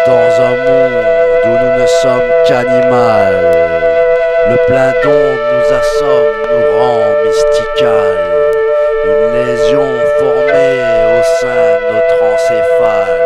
Dans un monde où nous ne sommes qu'animal, le plein d'ondes nous assomme, nous rend mystical. Une lésion formée au sein de notre encéphale.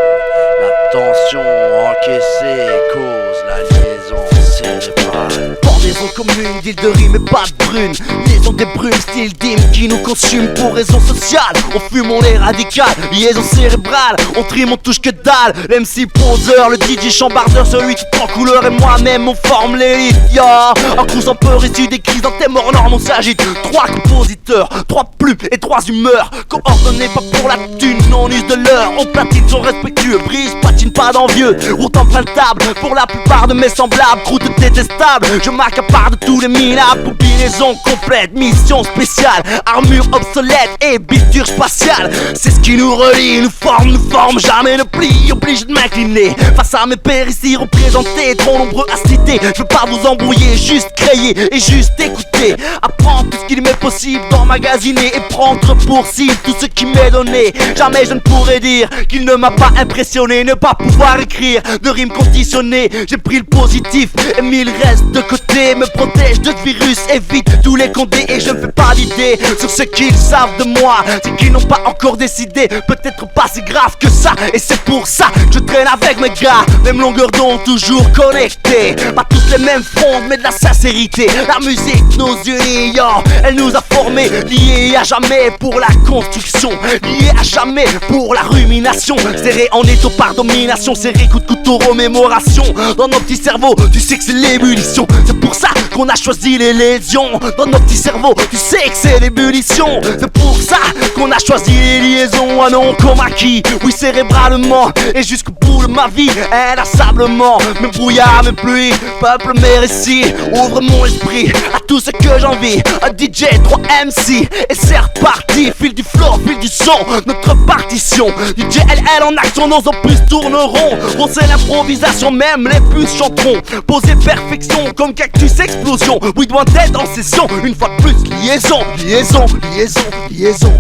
La tension encaissée cause la liaison cérébrale. Pendaison commune, d'île de rime et pas de brune. Liaison des brumes, style d'hymne qui nous consume pour raison sociale. On fume, on est radical, liaison cérébrale. On trime, on touche que dalle. L'MC poseur, le DJ chambardeur, celui tout en couleur et moi-même on forme l'élite. Ya, un cruise un peu issu des crises d'un thème hors norme. On s'agite, 3 compositeurs, 3 plumes et 3 humeurs. Coordonnées pas pour la thune, on use de l'heure. On platine, sont respectueux, brise, patine pas d'envieux. Route empruntable pour la plupart de mes semblables. Croûte détestable, je m'accapare de tous les minables. Combinaison complète, mission spéciale. Armure obsolète et biture spatiale. C'est ce qui nous relie, nous forme, jamais ne plie. Obligé de m'incliner face à mes pairs ici représentés. Trop nombreux à citer, je veux pas vous embrouiller. Juste créer et juste écouter. Apprendre tout ce qu'il m'est possible d'emmagasiner et prendre pour cible tout ce qui m'est donné. Jamais je ne pourrais dire qu'il ne m'a pas impressionné. Ne pas pouvoir écrire de rimes conditionnées. J'ai pris le positif et mis le reste de côté. Me protège de ce virus, évite tous les condés. Et je me fais pas d'idée sur ce qu'ils savent de moi. C'est qu'ils n'ont pas encore décidé, peut-être pas si grave que ça. Et c'est pour ça que je traîne avec mes gars. Même longueur d'onde, toujours connectés. Pas tous les mêmes fronts, mais de la sincérité. La musique nous unit, yo. Elle nous a formés, liés à jamais pour la construction, liés à jamais pour la rumination. Serré en étau par domination, serré coup de couteau, remémoration. Dans nos petits cerveaux, tu sais que c'est l'ébullition. C'est pour ça qu'on a choisi les lésions. Dans nos petits cerveaux, tu sais que c'est l'ébullition. C'est pour ça qu'on a choisi les liaisons. Un nom comme acquis, oui cérébralement. Et jusqu'au bout de ma vie, inlassablement. Mes brouillards, mes pluies, peuple mes récits. Ouvre mon esprit à tout ce que j'envie. Un DJ, 3 MC, et c'est reparti. Fil du flow, fil du son, notre partition. DJ LL en action, nos opus tourneront. On sait l'improvisation, même les puces chanteront. Poser perfection comme cactus explosion. Oui, doit d'être en session, une fois de plus, liaison, liaison, liaison, liaison.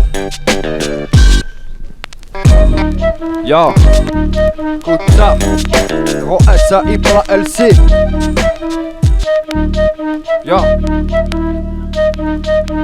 Yo, écoute ça, gros SAI pour la LC. Yo.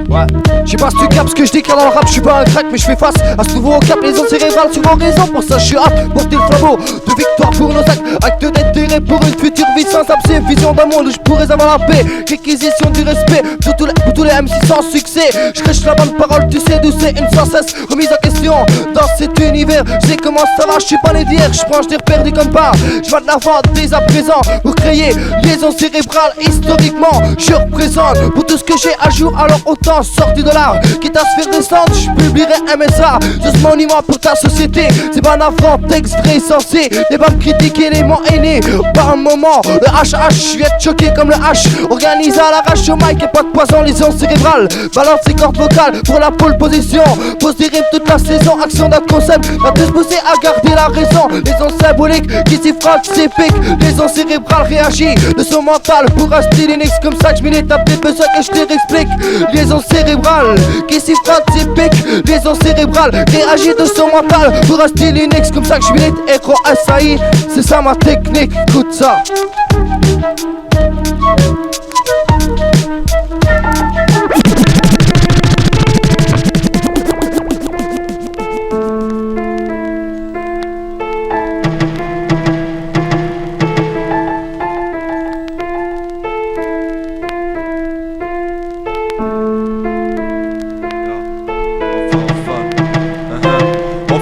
Ouais, je sais pas si tu captes ce que je dis car dans le rap je suis pas un crack mais je fais face à ce nouveau cap. Les ondes cérébrales souvent raison, pour ça je suis apte. Porter le flambeau de victoire pour nos actes. Acte d'intérêt pour une future vie sans abcès. Vision d'un monde où je pourrais avoir la paix. Réquisition du respect pour tous les MC sans succès. Je crèche la bonne parole, tu sais d'où c'est une sans cesse remise en question dans cet univers. Je sais comment ça va, je suis pas né d'hier. Je prends, je t'ai perdu comme pas. Je vais de l'avant dès à présent pour créer liaison cérébrale historiquement. Je représente pour tout ce que j'ai à jour, alors autant sortir de l'art. Quitte à se faire descendre, je publierai un message sur ce monument pour ta société. C'est pas un avant texte vrai censé. Des pas me critiquer les mots aînés. Par un moment, le HH, je viens te choquer comme le H. Organise à l'arrache au mic et pas de poison, lésion cérébrale. Balance ses cordes vocales pour la pole position. Pose des rimes toute la saison, action d'un concept. Va te pousser à garder la raison. Lésion symbolique qui s'y frappe, c'est pique. Lésion cérébrale réagit de son mental pour un style Linux comme ça que je m'y tape des besoins que je te réexplique. Liaison cérébrale qui s'y frappe, c'est pique. Liaison cérébrale réagit de son mental pour un style Linux comme ça que je m'y héros SAI. C'est ça ma technique, écoute ça.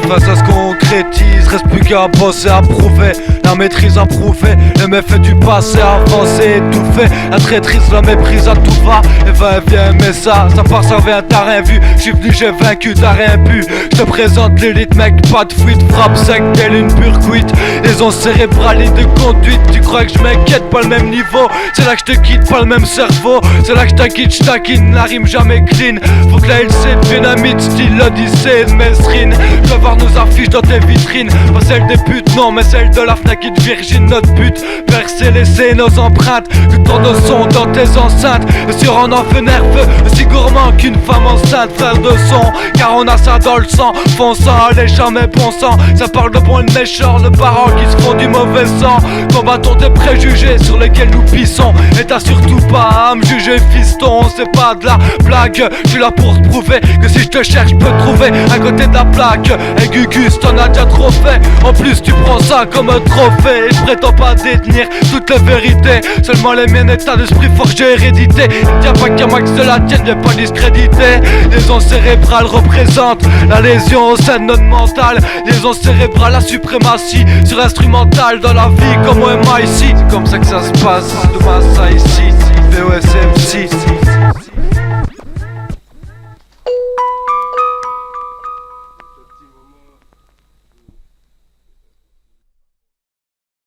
Enfin ça se concrétise, reste plus qu'à bosser, à prouver la maîtrise à prouver, les méfaits du passé avancé, tout fait, la traîtrise, la méprise à tout va, et va et vient mais ça part, ça revient, t'as rien vu, j'suis venu, j'ai vaincu, t'as rien pu, j'te présente l'élite mec, pas de fuite, frappe sec, telle une pure cuite, les ondes cérébrales, ligne de conduite, tu crois que j'm'inquiète, pas le même niveau, c'est là que j'te quitte, pas le même cerveau, c'est là que j't'inquiète, j'taquine, la rime jamais clean, faut que la LC devienne un mythe, style l'Odyssée de Mesrine, je veux voir nos affiches dans tes vitrines, Pas celle des putes, non mais celle de la Fnac et de Virgin. Notre but, percer, laisser nos empreintes. Que ton nos sons dans tes enceintes. Et si on en fait nerveux, aussi gourmand qu'une femme enceinte. Frère de son, car on a ça dans le sang. Fonçant, allez jamais bon sang. Ça parle de bon et de méchant, de parents qui se font du mauvais sang. Combattons tes préjugés sur lesquels nous pissons. Et t'as surtout pas à me juger fiston. C'est pas de la blague, je suis là pour te prouver que si je te cherche je peux te trouver à côté de la plaque. Et Gugus t'en as déjà trop fait. En plus tu prends ça comme un trophée. Et je prétends pas détenir toutes les vérités, seulement les miennes, état d'esprit forgé hérédité. Tiens pas qu'un max de la tienne, viens pas discréditer. Lésion cérébrale représente la lésion au sein de notre mental. Lésion cérébrale, la suprématie sur instrumental dans la vie comme au MIC. C'est comme ça que ça se passe, demain ça ici, VOSMC.